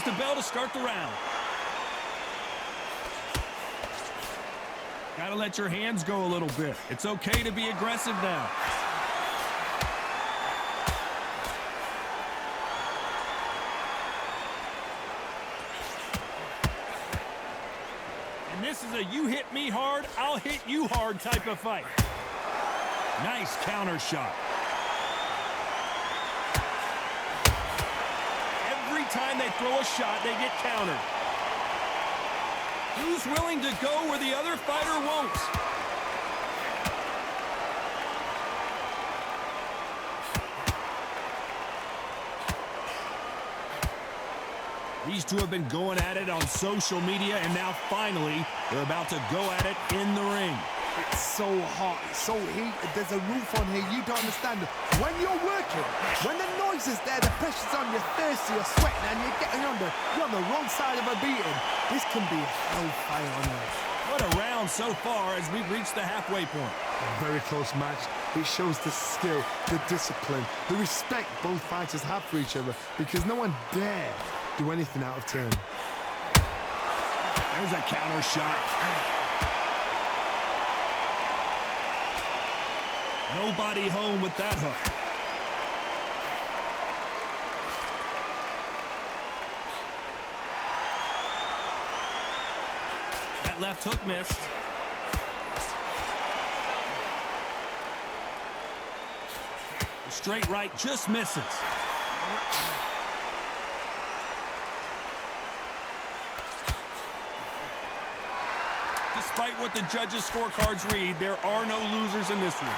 the bell to start the round. Gotta let your hands go a little bit. It's okay to be aggressive now. And this is a you hit me hard, I'll hit you hard type of fight. Nice counter shot. Every time they throw a shot, they get countered. Who's willing to go where the other fighter won't? These two have been going at it on social media, and now finally they're about to go at it in the ring. It's so hot, it's so heated, there's a roof on here, you don't understand. When you're working, when the noise is there, the pressure's on, you're thirsty, you're sweating, and you're getting under, you're on the wrong side of a beating. This can be hellfire on earth. What a round so far as we've reached the halfway point. A very close match. It shows the skill, the discipline, the respect both fighters have for each other, because no one dare do anything out of turn. There's a counter shot. Nobody home with that hook. That left hook missed. The straight right just misses. Despite what the judges' scorecards read, there are no losers in this one.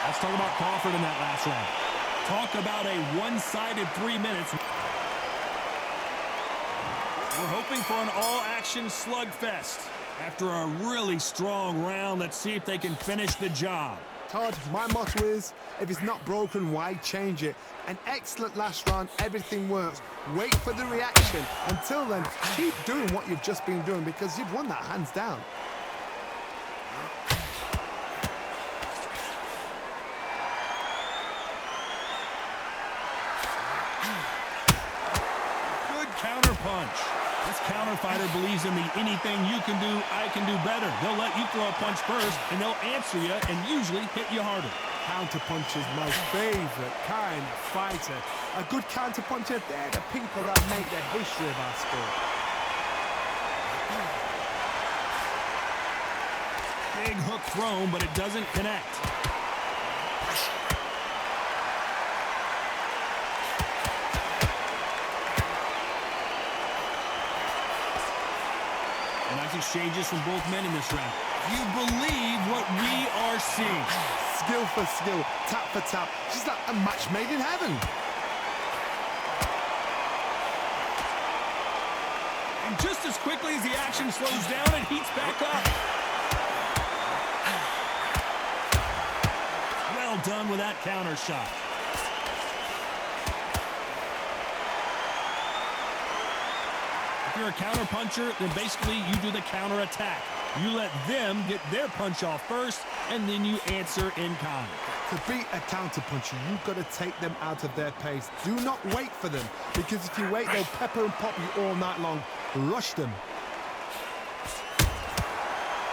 Let's talk about Crawford in that last round. Talk about a one-sided 3 minutes. We're hoping for an all-action slugfest. After a really strong round, let's see if they can finish the job. Todd, my motto is, if it's not broken, why change it? An excellent last round, everything works. Wait for the reaction. Until then, keep doing what you've just been doing, because you've won that hands down. Counter punch. This counter fighter believes in the anything you can do, I can do better. They'll let you throw a punch first, and they'll answer you and usually hit you harder. Counter punch is my favorite kind of fighter. A good counter puncher, they're the people that make the history of our sport. Big hook thrown, but it doesn't connect. Nice exchanges from both men in this round. You believe what we are seeing. Skill for skill, tap for tap, just like a match made in heaven. And just as quickly as the action slows down, it heats back up. Well done with that counter shot. If you're a counter puncher, then basically you do the counter attack. You let them get their punch off first, and then you answer in kind. To beat a counter puncher, you've got to take them out of their pace. Do not wait for them, because if you wait, they'll pepper and pop you all night long. Rush them.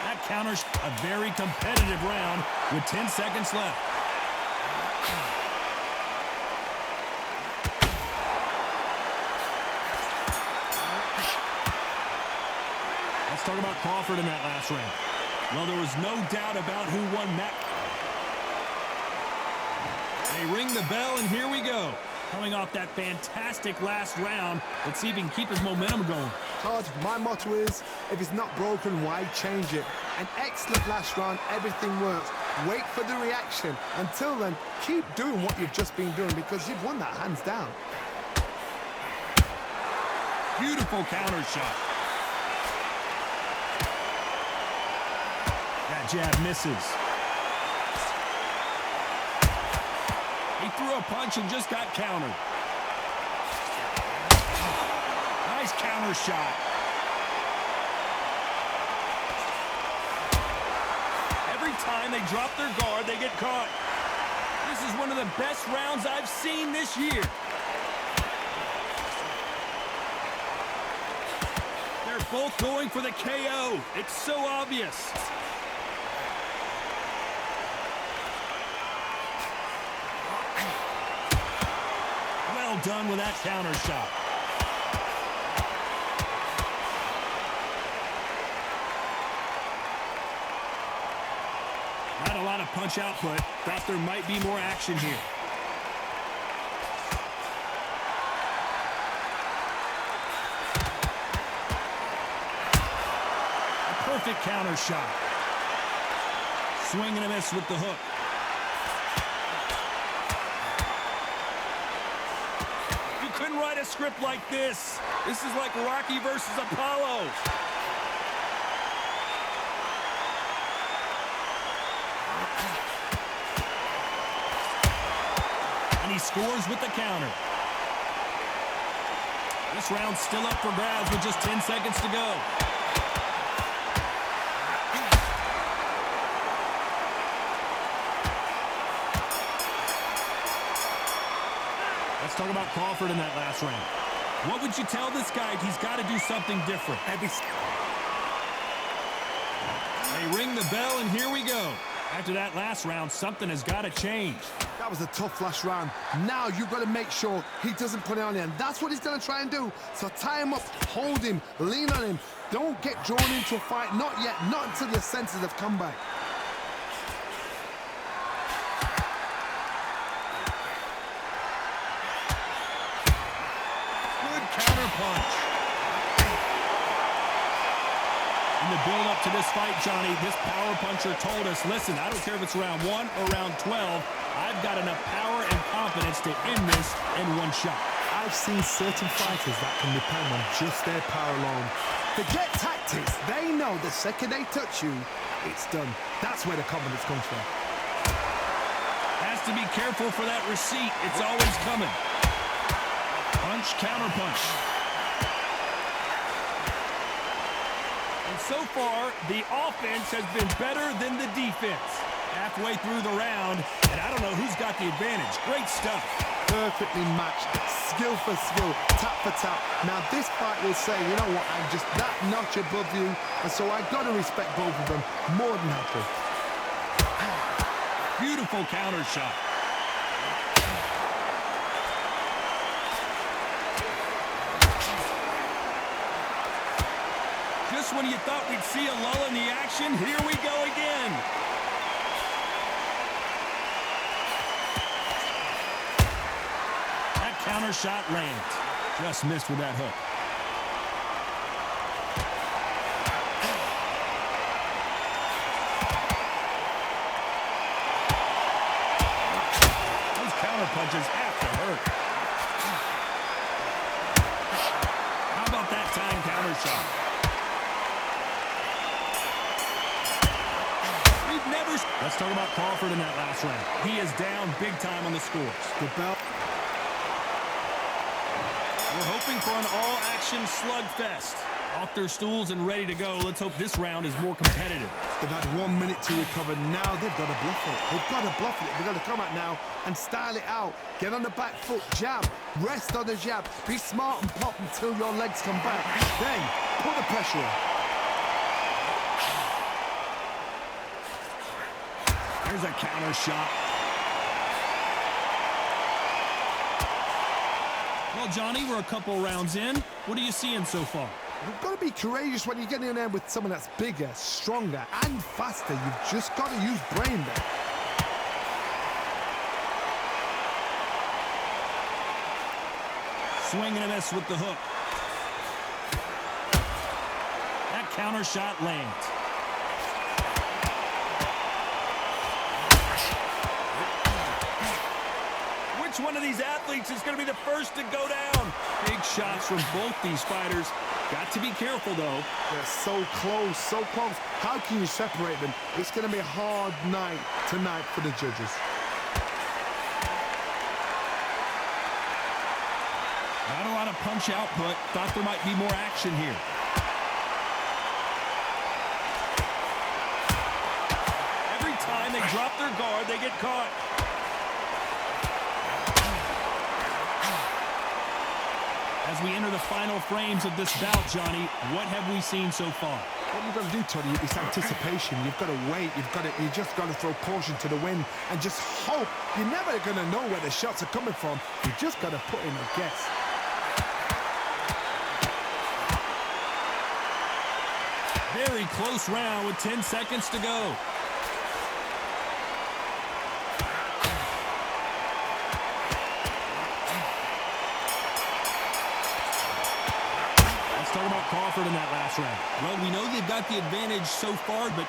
That counters a very competitive round with 10 seconds left. Let's talk about Crawford in that last round. Well, there was no doubt about who won that. They ring the bell, and here we go. Coming off that fantastic last round, let's see if he can keep his momentum going. Todd, my motto is, if it's not broken, why change it? An excellent last round, everything works. Wait for the reaction. Until then, keep doing what you've just been doing, because you've won that hands down. Beautiful counter shot. That jab misses. He threw a punch and just got countered. Nice counter shot. Every time time they drop their guard, they get caught. This is one of the best rounds I've seen this year. They're both going for the KO. It's so obvious. Well done with that counter shot. Not a lot of punch output. Thought there might be more action here. A perfect counter shot. Swing and a miss with the hook. You couldn't write a script like this. This is like Rocky versus Apollo. He scores with the counter. This round's still up for grabs with just 10 seconds to go. Let's talk about Crawford in that last round. What would you tell this guy? He's got to do something different. They ring the bell, and here we go. After that last round, something has got to change. That was a tough last round. Now you've got to make sure he doesn't put it on him. That's what he's going to try and do. So tie him up, hold him, lean on him. Don't get drawn into a fight. Not yet. Not until your senses have come back. Good counter punch. In the build-up to this fight, Johnny, this power puncher told us, listen, I don't care if it's round 1 or round 12, I've got enough power and confidence to end this in one shot. I've seen certain fighters that can depend on just their power alone. Forget tactics. They know the second they touch you, it's done. That's where the confidence comes from. Has to be careful for that receipt. It's always coming. Punch, counter punch. And so far, the offense has been better than the defense. Halfway through the round, and I don't know who's got the advantage. Great stuff. Perfectly matched, skill for skill, tap for tap. Now this fight will say, you know what, I'm just that notch above you, and so I've got to respect both of them more than happy. Beautiful counter shot. Just when you thought we'd see a lull in the action, here we go again. That counter shot lands. Just missed with that hook. Those counter punches have to hurt. How about that time counter shot? Let's talk about Crawford in that last round. He is down big time on the scores. The bell. We're hoping for an all-action slugfest. Off their stools and ready to go. Let's hope this round is more competitive. They've had 1 minute to recover. Now they've got to bluff it. They've got to bluff it. They've got to come out now and style it out. Get on the back foot, jab. Rest on the jab. Be smart and pop until your legs come back. Then put the pressure on. Here's a counter shot. Well, Johnny, we're a couple rounds in. What are you seeing so far? You've got to be courageous when you get in there with someone that's bigger, stronger, and faster. You've just got to use brain there. Swing and a miss with the hook. That counter shot lands. Which one of these athletes is going to be the first to go down? Big shots from both these fighters. Got to be careful, though. They're so close, so close. How can you separate them? It's going to be a hard night tonight for the judges. Not a lot of punch output. Thought there might be more action here. Every time drop their guard. They get caught. As we enter the final frames of this bout, Johnny, what have we seen so far? What you've got to do, Tony, is anticipation. You've got to wait. You just got to throw caution to the wind and just hope. You're never going to know where the shots are coming from. You just got to put in a guess. Very close round with 10 seconds to go. Let's talk about Crawford in that last round. Well, we know they've got the advantage so far, but...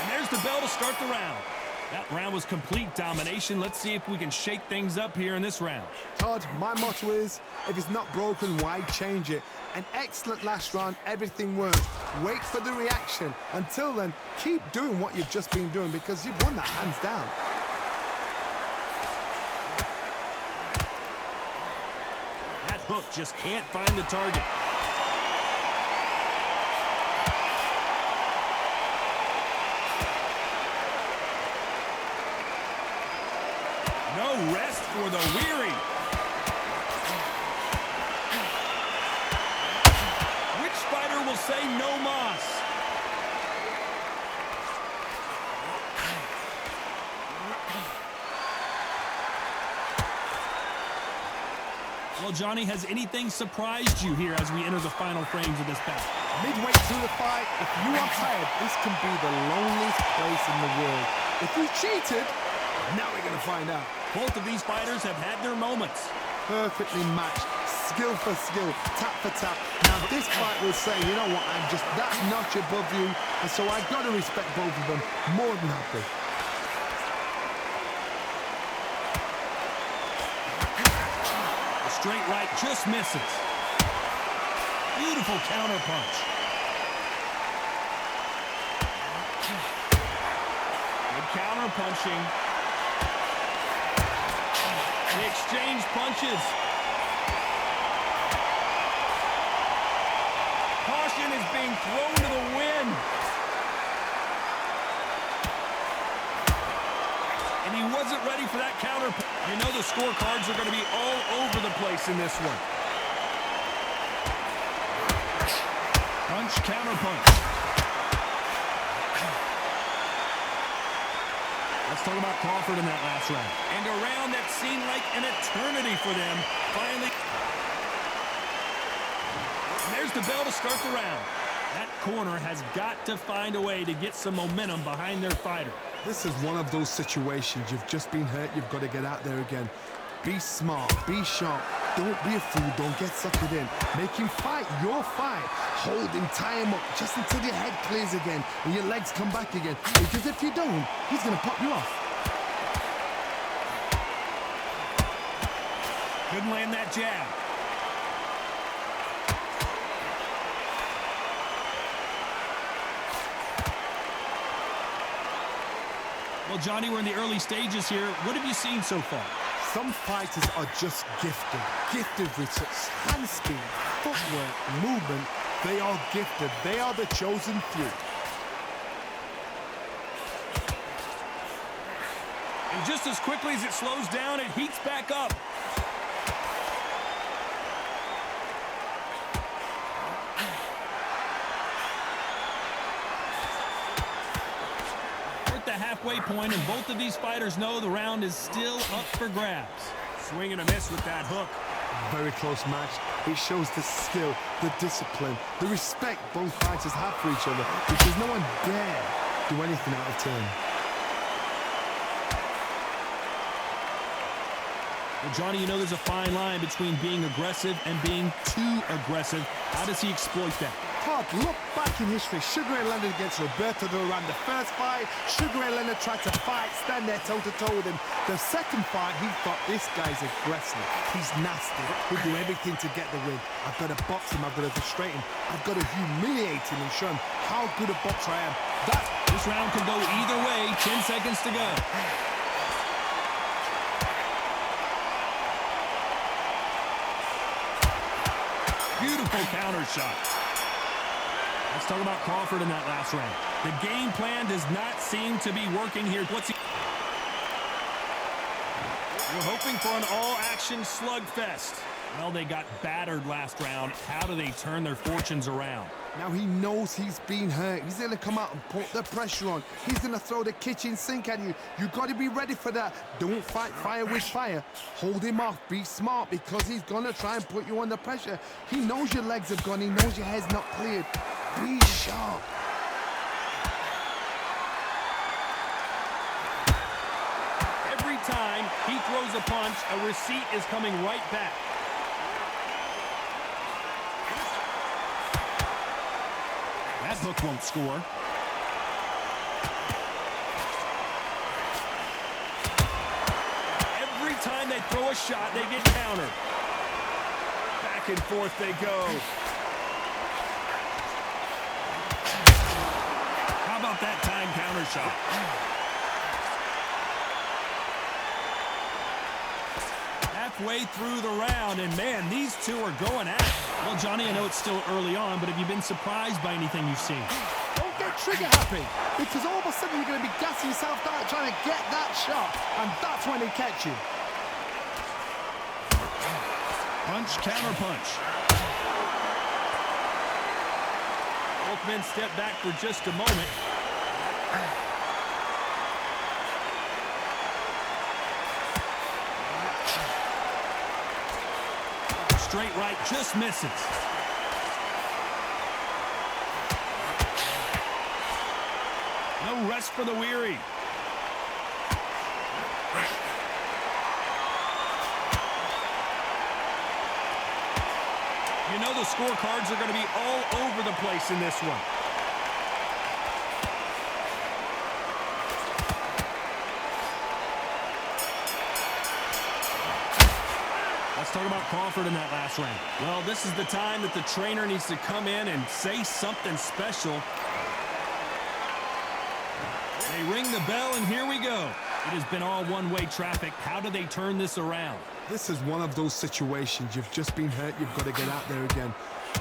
And there's the bell to start the round. That round was complete domination. Let's see if we can shake things up here in this round. Todd, my motto is, if it's not broken, why change it? An excellent last round, everything worked. Wait for the reaction. Until then, keep doing what you've just been doing because you've won that hands down. That hook just can't find the target. No rest for the weary. Which fighter will say no mas? Well, Johnny, has anything surprised you here as we enter the final frames of this bout? Midway through the fight, if you are tired, this can be the loneliest place in the world. If you cheated, now we're going to find out. Both of these fighters have had their moments. Perfectly matched, skill for skill, tap for tap. Now this fight will say, you know what, I'm just that notch above you, and so I've got to respect both of them more than happy. The straight right just misses. Beautiful counter punch. Good counter punching. They exchange punches. Caution is being thrown to the wind. And he wasn't ready for that counter. You know the scorecards are going to be all over the place in this one. Punch, counter punch. Let's talk about Crawford in that last round. And a round that seemed like an eternity for them. Finally. And there's the bell to start the round. That corner has got to find a way to get some momentum behind their fighter. This is one of those situations. You've just been hurt. You've got to get out there again. Be smart. Be sharp. Don't be a fool. Don't get suckered in. Make him fight your fight. Hold him, tie him up just until your head clears again and your legs come back again. Because if you don't, he's going to pop you off. Couldn't land that jab. Well, Johnny, we're in the early stages here. What have you seen so far? Some fighters are just gifted. Gifted with such hand speed, footwork, movement. They are gifted. They are the chosen few. And just as quickly as it slows down, it heats back up. We're at the halfway point, and both of these fighters know the round is still up for grabs. Swing and a miss with that hook. Very close match. It shows the skill, the discipline, the respect both fighters have for each other, because no one dare do anything out of turn. Well, Johnny, you know there's a fine line between being aggressive and being too aggressive. How does he exploit that? Todd, look back in history. Sugar Ray Leonard against Roberto Duran. The first fight, Sugar Ray Leonard tried to fight, stand there toe-to-toe with him. The second fight, he thought, this guy's aggressive. He's nasty. He'll do everything to get the win. I've got to box him. I've got to frustrate him. I've got to humiliate him and show him how good a boxer I am. This round can go either way. 10 seconds to go. Beautiful counter shot. Let's talk about Crawford in that last round. The game plan does not seem to be working here. We're hoping for an all-action slugfest. Well, they got battered last round. How do they turn their fortunes around? Now he knows he's been hurt. He's going to come out and put the pressure on. He's going to throw the kitchen sink at you. You've got to be ready for that. Don't fight fire with fire. Hold him off. Be smart because he's going to try and put you under pressure. He knows your legs have gone. He knows your head's not cleared. Be sharp. Every time he throws a punch, a receipt is coming right back. That hook won't score. Every time they throw a shot, they get countered. Back and forth they go. How about that time counter shot? Halfway through the round, and man, these two are going at it. Well, Johnny, I know it's still early on, but have you been surprised by anything you've seen? Don't get trigger happy, because all of a sudden you're going to be gassing yourself out trying to get that shot, and that's when they catch you. Punch, counter punch. Both men step back for just a moment. Straight right, just misses. No rest for the weary. You know the scorecards are going to be all over the place in this one. Let's talk about Crawford in that last round. Well, this is the time that the trainer needs to come in and say something special. They ring the bell, and here we go. It has been all one-way traffic. How do they turn this around? This is one of those situations. You've just been hurt. You've got to get out there again.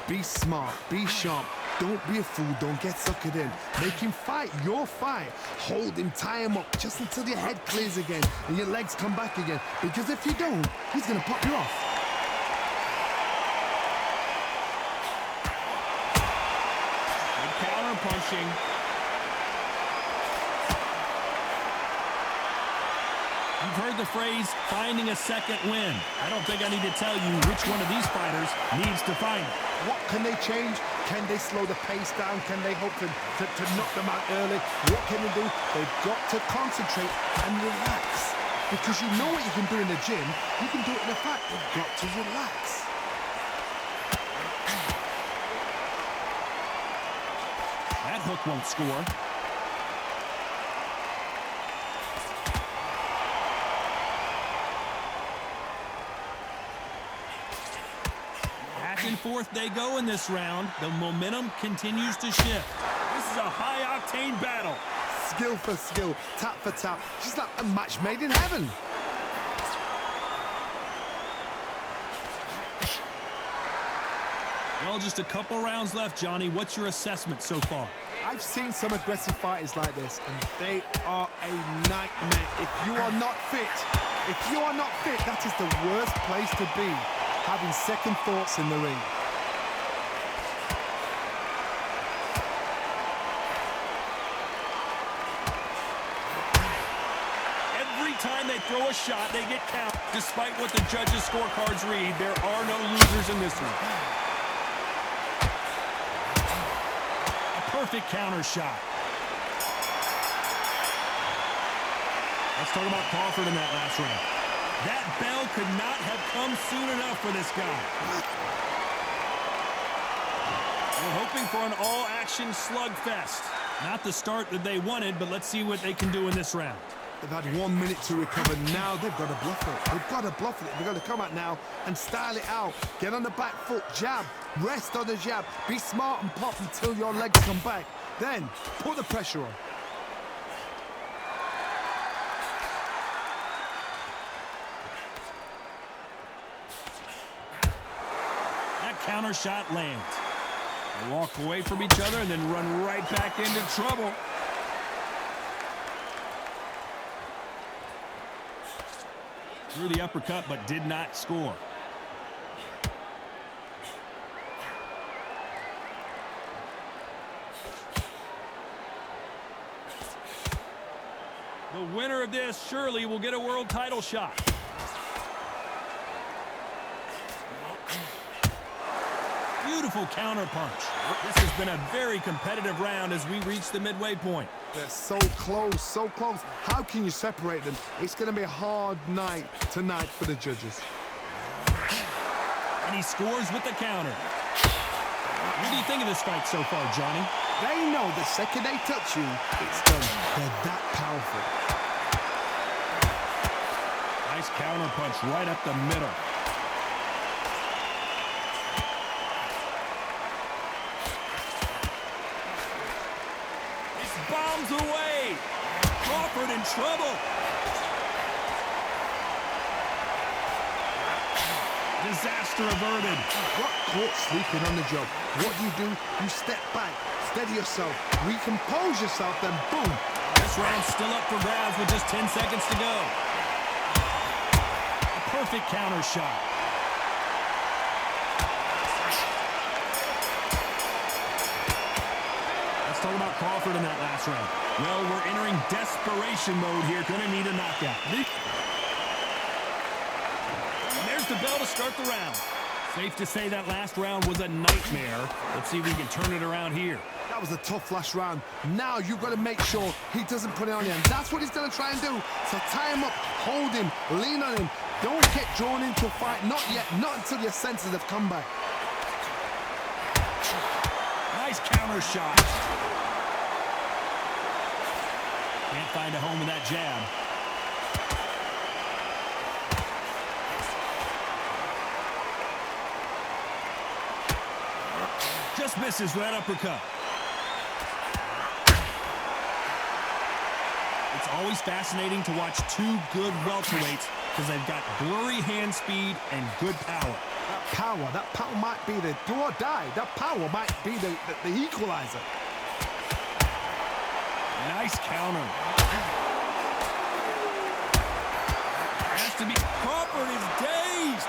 Be smart. Be sharp. Don't be a fool. Don't get suckered in. Make him fight your fight. Hold him, tie him up just until your head clears again and your legs come back again. Because if you don't, he's going to pop you off. Good counter punching. You've heard the phrase, finding a second win. I don't think I need to tell you which one of these fighters needs to find it. What can they change? Can they slow the pace down? Can they hope to knock them out early? What can they do? They've got to concentrate and relax. Because you know what you can do in the gym. You can do it in the fight. You've got to relax. That hook won't score. Back and forth they go in this round. The momentum continues to shift. This is a high-octane battle. Skill for skill, tap for tap. Just like a match made in heaven. Well, just a couple rounds left, Johnny. What's your assessment so far? I've seen some aggressive fighters like this, and they are a nightmare. If you are not fit, that is the worst place to be, having second thoughts in the ring. Every time they throw a shot, they get counted. Despite what the judges' scorecards read, there are no losers in this one. Perfect counter shot. Let's talk about Crawford in that last round. That bell could not have come soon enough for this guy. We're hoping for an all-action slugfest. Not the start that they wanted, but let's see what they can do in this round. They've had 1 minute to recover. Now they've got to bluff it. They've got to bluff it. They've got to come out now and style it out. Get on the back foot, jab, rest on the jab. Be smart and pop until your legs come back. Then put the pressure on. That counter shot lands. They walk away from each other and then run right back into trouble. Threw the uppercut but did not score. The winner of this surely will get a world title shot. Beautiful counter punch. This has been a very competitive round as we reach the midway point. They're so close, so close. How can you separate them? It's going to be a hard night tonight for the judges. And he scores with the counter. What do you think of this fight so far, Johnny? They know the second they touch you, it's done. They're that powerful. Nice counter punch right up the middle. This bombs away. Crawford in trouble. Disaster averted. Got caught sleeping on the job. What do? You step back, steady yourself, recompose yourself, then boom. This round's still up for grabs with just 10 seconds to go. A perfect counter shot. Let's talk about Crawford in that last round. Well, we're entering desperation mode here. Gonna need a knockout. And there's the bell to start the round. Safe to say that last round was a nightmare. Let's see if we can turn it around here. That was a tough last round. Now you've got to make sure he doesn't put it on you. And that's what he's going to try and do. So tie him up, hold him, lean on him. Don't get drawn into a fight. Not yet. Not until your senses have come back. Nice counter shot. Can't find a home in that jab. Just misses with that uppercut. It's always fascinating to watch two good welterweights because they've got blurry hand speed and good power. That power might be the do or die. That power might be the equalizer. Nice counter. Has to be. Crawford is dazed.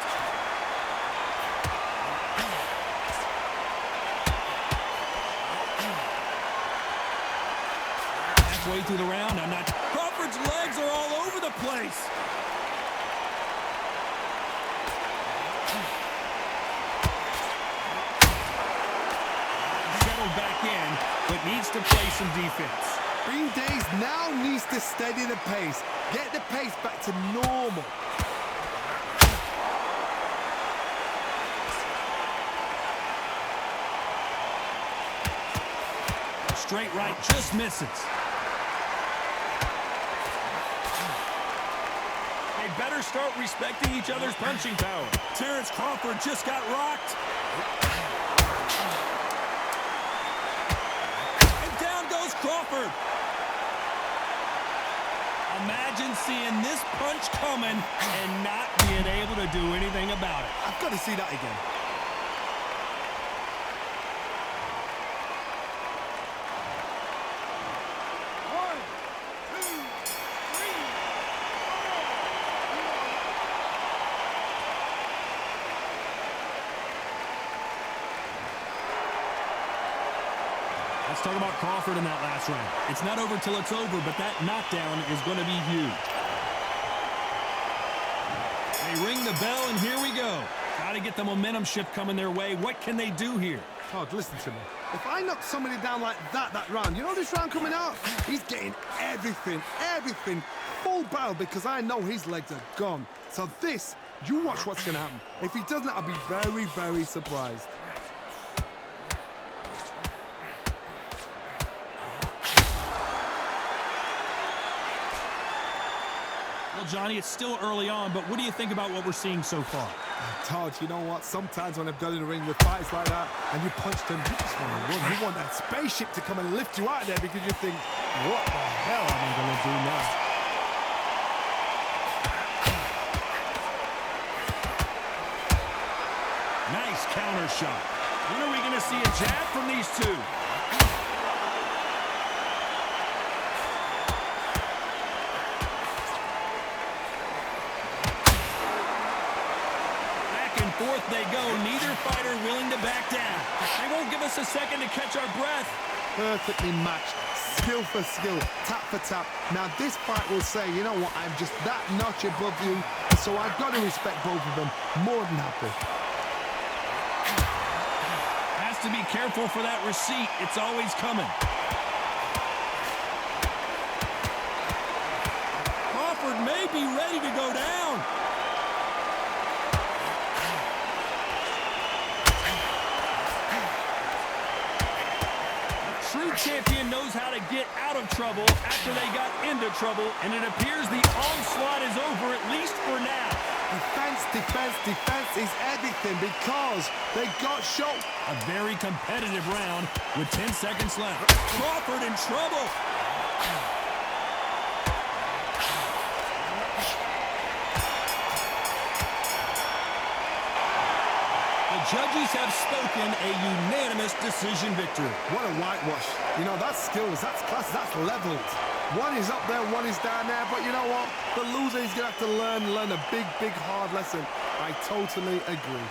Halfway through the round, I'm not. Crawford's legs are all over the place. Settled back in, but needs to play some defense. Being dazed now needs to steady the pace. Get the pace back to normal. Straight right just misses. They better start respecting each other's punching power. Terrence Crawford just got rocked. And down goes Crawford. Imagine seeing this punch coming and not being able to do anything about it. I've got to see that again. Let's talk about Crawford in that last round. It's not over till it's over, but that knockdown is going to be huge. They ring the bell, and here we go. Got to get the momentum shift coming their way. What can they do here? Todd, listen to me. If I knock somebody down like that round, you know this round coming out? He's getting everything, full barrel because I know his legs are gone. So this, you watch what's going to happen. If he doesn't, I'll be very, very surprised. Well, Johnny, it's still early on, but what do you think about what we're seeing so far? Todd, you know what? Sometimes when I've got in the ring with fights like that and you punch them, you just want to run. You want that spaceship to come and lift you out of there because you think, what the hell am I going to do now? Nice counter shot. When are we going to see a jab from these two? Forth they go. Neither fighter willing to back down. They won't give us a second to catch our breath. Perfectly matched. Skill for skill. Tap for tap. Now this fight will say, you know what, I'm just that notch above you, so I've got to respect both of them. More than happy. Has to be careful for that receipt. It's always coming. Crawford may be ready to go down. True champion knows how to get out of trouble after they got into trouble, and it appears the onslaught is over, at least for now. Defense, defense, defense is everything because they got shot. A very competitive round with 10 seconds left. Crawford in trouble. Judges have spoken, a unanimous decision victory. What a whitewash. You know, that's skills, that's class, that's levels. One is up there, one is down there, but you know what? The loser is going to have to learn a big, big, hard lesson. I totally agree.